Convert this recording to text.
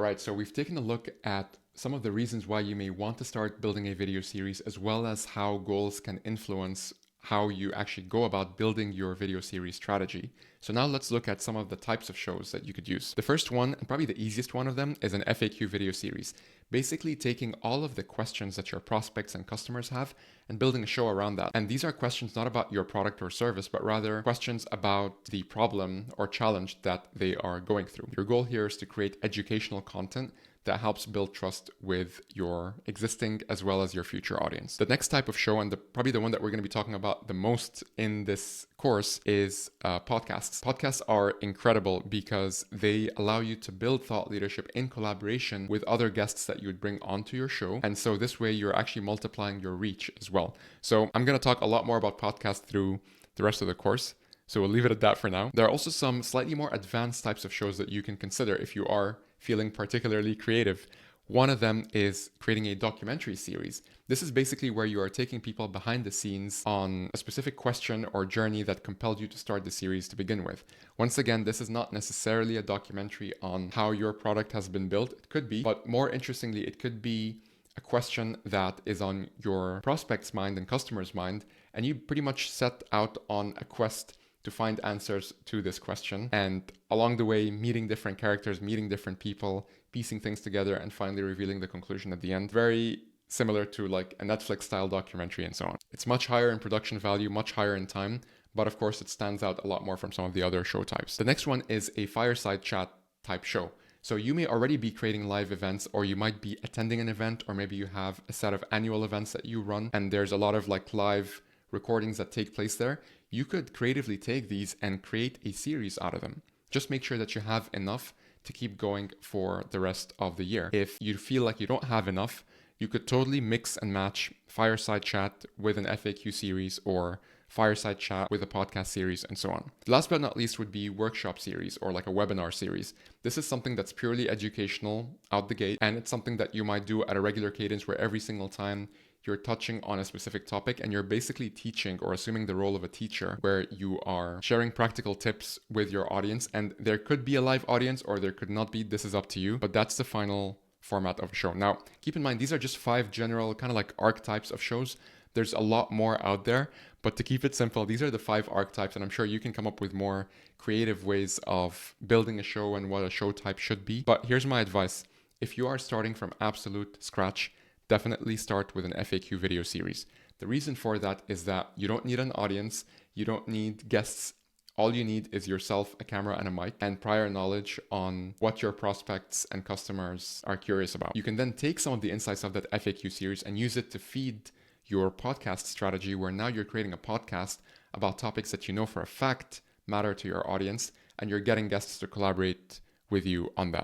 right, so we've taken a look at some of the reasons why you may want to start building a video series, as well as how goals can influence how you actually go about building your video series strategy. So now let's look at some of the types of shows that you could use. The first one, and probably the easiest one of them, is an FAQ video series. Basically taking all of the questions that your prospects and customers have and building a show around that. And these are questions not about your product or service, but rather questions about the problem or challenge that they are going through. Your goal here is to create educational content that helps build trust with your existing as well as your future audience. The next type of show, and probably the one that we're going to be talking about the most in this course, is podcasts. Podcasts are incredible because they allow you to build thought leadership in collaboration with other guests that you would bring onto your show. And so this way you're actually multiplying your reach as well. So I'm going to talk a lot more about podcasts through the rest of the course. So we'll leave it at that for now. There are also some slightly more advanced types of shows that you can consider if you are feeling particularly creative. One of them is creating a documentary series. This is basically where you are taking people behind the scenes on a specific question or journey that compelled you to start the series to begin with. Once again, this is not necessarily a documentary on how your product has been built. It could be, but more interestingly, it could be a question that is on your prospect's mind and customer's mind, and you pretty much set out on a quest to find answers to this question, and along the way meeting different characters, meeting different people, piecing things together, and finally revealing the conclusion at the end. Very similar to like a Netflix style documentary and so on. It's much higher in production value, much higher in time, but of course it stands out a lot more from some of the other show types. The next one is a fireside chat type show. So you may already be creating live events, or you might be attending an event, or maybe you have a set of annual events that you run and there's a lot of like live recordings that take place there. You could creatively take these and create a series out of them. Just make sure that you have enough to keep going for the rest of the year. If you feel like you don't have enough, you could totally mix and match fireside chat with an FAQ series or fireside chat with a podcast series and so on. Last but not least would be workshop series or like a webinar series. This is something that's purely educational out the gate, and it's something that you might do at a regular cadence where every single time you're touching on a specific topic and you're basically teaching or assuming the role of a teacher, where you are sharing practical tips with your audience. And there could be a live audience or there could not be. This is up to you, but that's the final format of a show. Now, keep in mind, these are just 5 general kind of like archetypes of shows. There's a lot more out there, but to keep it simple, these are the 5 archetypes, and I'm sure you can come up with more creative ways of building a show and what a show type should be. But here's my advice. If you are starting from absolute scratch, definitely start with an FAQ video series. The reason for that is that you don't need an audience, you don't need guests. All you need is yourself, a camera and a mic, and prior knowledge on what your prospects and customers are curious about. You can then take some of the insights of that FAQ series and use it to feed your podcast strategy, where now you're creating a podcast about topics that you know for a fact matter to your audience, and you're getting guests to collaborate with you on that.